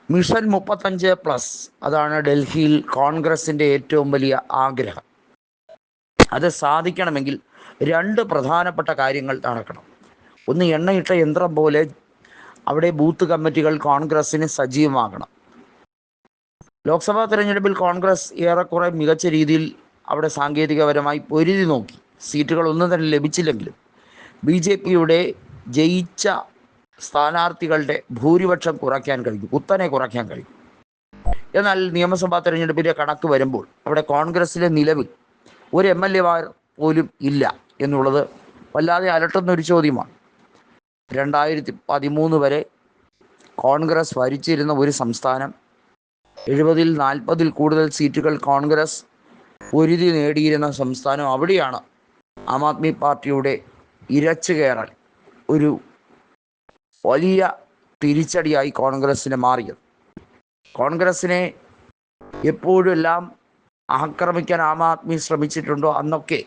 Mission 35+ അതാണ് ഡൽഹിയിൽ കോൺഗ്രസിൻ്റെ ഏറ്റവും വലിയ ആഗ്രഹം. അത് സാധിക്കണമെങ്കിൽ 2 പ്രധാനപ്പെട്ട കാര്യങ്ങൾ നടക്കണം. ഒന്ന്, എണ്ണയിട്ട യന്ത്രം പോലെ അവിടെ ബൂത്ത് കമ്മിറ്റികൾ കോൺഗ്രസ്സിന് സജീവമാകണം. ലോക്സഭാ തെരഞ്ഞെടുപ്പിൽ കോൺഗ്രസ് ഏറെക്കുറെ മികച്ച രീതിയിൽ അവിടെ സാങ്കേതികപരമായി പൊരുതി നോക്കി. സീറ്റുകളൊന്നും തന്നെ ലഭിച്ചില്ലെങ്കിലും BJPയുടെ ജയിച്ച സ്ഥാനാർത്ഥികളുടെ ഭൂരിപക്ഷം കുറയ്ക്കാൻ കഴിഞ്ഞു, കുത്തനെ കുറയ്ക്കാൻ കഴിഞ്ഞു. എന്നാൽ നിയമസഭാ തെരഞ്ഞെടുപ്പിൻ്റെ കണക്ക് വരുമ്പോൾ അവിടെ കോൺഗ്രസ്സിലെ നിലവിൽ ഒരു MLA പോലും ഇല്ല എന്നുള്ളത് വല്ലാതെ അലട്ടുന്നൊരു ചോദ്യമാണ്. 2013 വരെ കോൺഗ്രസ് ഭരിച്ചിരുന്ന ഒരു സംസ്ഥാനം, 70-ൽ 40-ൽ കൂടുതൽ സീറ്റുകൾ കോൺഗ്രസ് പൊരുതി നേടിയിരുന്ന സംസ്ഥാനം, അവിടെയാണ് ആം ആദ്മി പാർട്ടിയുടെ ഇരച്ചു കയറൽ ഒരു വലിയ തിരിച്ചടിയായി കോൺഗ്രസ്സിന് മാറിയത്. കോൺഗ്രസ്സിനെ എപ്പോഴെല്ലാം ആക്രമിക്കാൻ ആം ആദ്മി ശ്രമിച്ചിട്ടുണ്ടോ അന്നൊക്കെ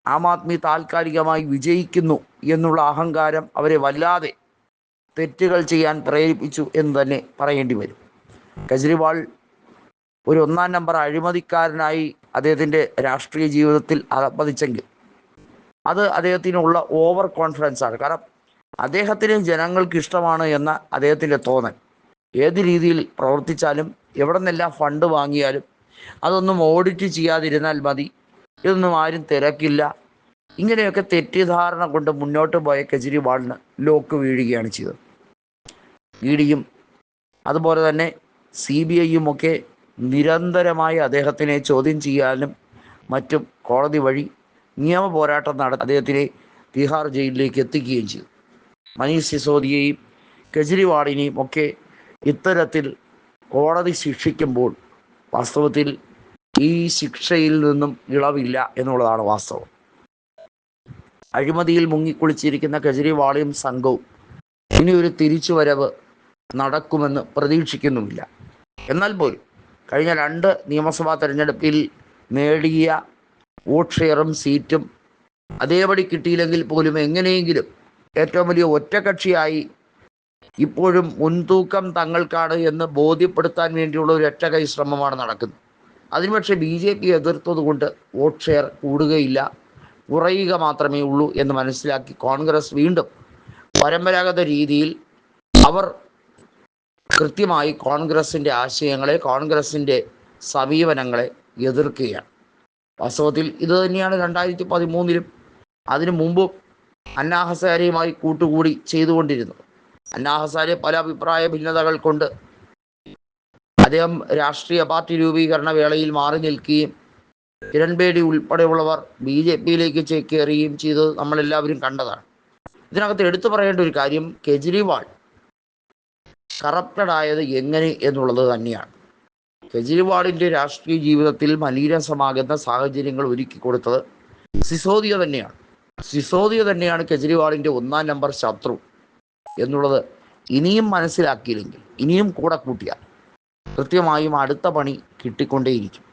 ആം ആദ്മി താൽക്കാലികമായി വിജയിക്കുന്നു എന്നുള്ള അഹങ്കാരം അവരെ വല്ലാതെ തെറ്റുകൾ ചെയ്യാൻ പ്രേരിപ്പിച്ചു എന്ന് തന്നെ പറയേണ്ടി വരും. കെജ്രിവാൾ ഒരു 1-ാം നമ്പർ അഴിമതിക്കാരനായി അദ്ദേഹത്തിൻ്റെ രാഷ്ട്രീയ ജീവിതത്തിൽ അധപ്പതിച്ചെങ്കിൽ അത് അദ്ദേഹത്തിനുള്ള ഓവർ കോൺഫിഡൻസാണ്. കാരണം അദ്ദേഹത്തിന് ജനങ്ങൾക്ക് ഇഷ്ടമാണ് എന്ന അദ്ദേഹത്തിൻ്റെ തോന്നൽ, ഏത് രീതിയിൽ പ്രവർത്തിച്ചാലും എവിടെ നിന്നെല്ലാം ഫണ്ട് വാങ്ങിയാലും അതൊന്നും ഓഡിറ്റ് ചെയ്യാതിരുന്നാൽ മതി, ഇതൊന്നും ആരും തിരക്കില്ല, ഇങ്ങനെയൊക്കെ തെറ്റിദ്ധാരണ കൊണ്ട് മുന്നോട്ട് പോയ കെജ്രിവാളിന് ലോക്ക് വീഴുകയാണ് ചെയ്തത്. EDയും അതുപോലെ തന്നെ CBIയും ഒക്കെ നിരന്തരമായി അദ്ദേഹത്തിനെ ചോദ്യം ചെയ്യാനും മറ്റും കോടതി വഴി നിയമ പോരാട്ടം നടത്തി അദ്ദേഹത്തിനെ തിഹാർ ജയിലിലേക്ക് എത്തിക്കുകയും ചെയ്തു. മനീഷ് സിസോദിയയും കെജ്രിവാളിനെയും ഒക്കെ ഇത്തരത്തിൽ കോടതി ശിക്ഷിക്കുമ്പോൾ വാസ്തവത്തിൽ ഈ ശിക്ഷയിൽ നിന്നും ഇളവില്ല എന്നുള്ളതാണ് വാസ്തവം. അഴിമതിയിൽ മുങ്ങിക്കുളിച്ചിരിക്കുന്ന കെജ്രിവാളും സംഘവും ഇനി ഒരു തിരിച്ചുവരവ് നടക്കുമെന്ന് പ്രതീക്ഷിക്കുന്നുമില്ല. എന്നാൽ പോലും കഴിഞ്ഞ 2 നിയമസഭാ തെരഞ്ഞെടുപ്പിൽ നേടിയ വോട്ട് ഷെയറും സീറ്റും അതേപടി കിട്ടിയില്ലെങ്കിൽ പോലും എങ്ങനെയെങ്കിലും ഏറ്റവും വലിയ ഒറ്റകക്ഷിയായി ഇപ്പോഴും മുൻതൂക്കം തങ്ങൾക്കാണ് എന്ന് ബോധ്യപ്പെടുത്താൻ വേണ്ടിയുള്ള ഒരു ഒറ്റക്കൈ ശ്രമമാണ് നടക്കുന്നത്. അതിന് പക്ഷേ BJP എതിർത്തതുകൊണ്ട് വോട്ട് ഷെയർ കൂടുകയില്ല, കുറയുക മാത്രമേ ഉള്ളൂ എന്ന് മനസ്സിലാക്കി കോൺഗ്രസ് വീണ്ടും പരമ്പരാഗത രീതിയിൽ അവർ കൃത്യമായി കോൺഗ്രസിൻ്റെ ആശയങ്ങളെ, കോൺഗ്രസിൻ്റെ സമീപനങ്ങളെ എതിർക്കുകയാണ്. വാസ്തവത്തിൽ ഇത് തന്നെയാണ് 2013-ലും അതിനു മുമ്പും അന്നാ ഹസാരെയുമായി കൂട്ടുകൂടി ചെയ്തുകൊണ്ടിരുന്നത്. അന്നാ ഹസാരെ പല അഭിപ്രായ ഭിന്നതകൾ കൊണ്ട് അദ്ദേഹം രാഷ്ട്രീയ പാർട്ടി രൂപീകരണ വേളയിൽ മാറി നിൽക്കുകയും കിരൺ ബേഡി ഉൾപ്പെടെയുള്ളവർ BJPയിലേക്ക് ചേക്കേറുകയും ചെയ്തത് നമ്മളെല്ലാവരും കണ്ടതാണ്. ഇതിനകത്ത് എടുത്തു പറയേണ്ട ഒരു കാര്യം, കെജ്രിവാൾ കറപ്റ്റഡായത് എങ്ങനെ എന്നുള്ളത് തന്നെയാണ്. കെജ്രിവാളിൻ്റെ രാഷ്ട്രീയ ജീവിതത്തിൽ മലീനസമാകുന്ന സാഹചര്യങ്ങൾ ഒരുക്കി കൊടുത്തത് സിസോദിയ തന്നെയാണ്. സിസോദിയ തന്നെയാണ് കെജ്രിവാളിൻ്റെ 1-ാം നമ്പർ ശത്രു എന്നുള്ളത് ഇനിയും മനസ്സിലാക്കിയില്ലെങ്കിൽ, ഇനിയും കൂടെ കൂട്ടിയാൽ കൃത്യമായും അടുത്ത പണി കിട്ടിക്കൊണ്ടേയിരിക്കും.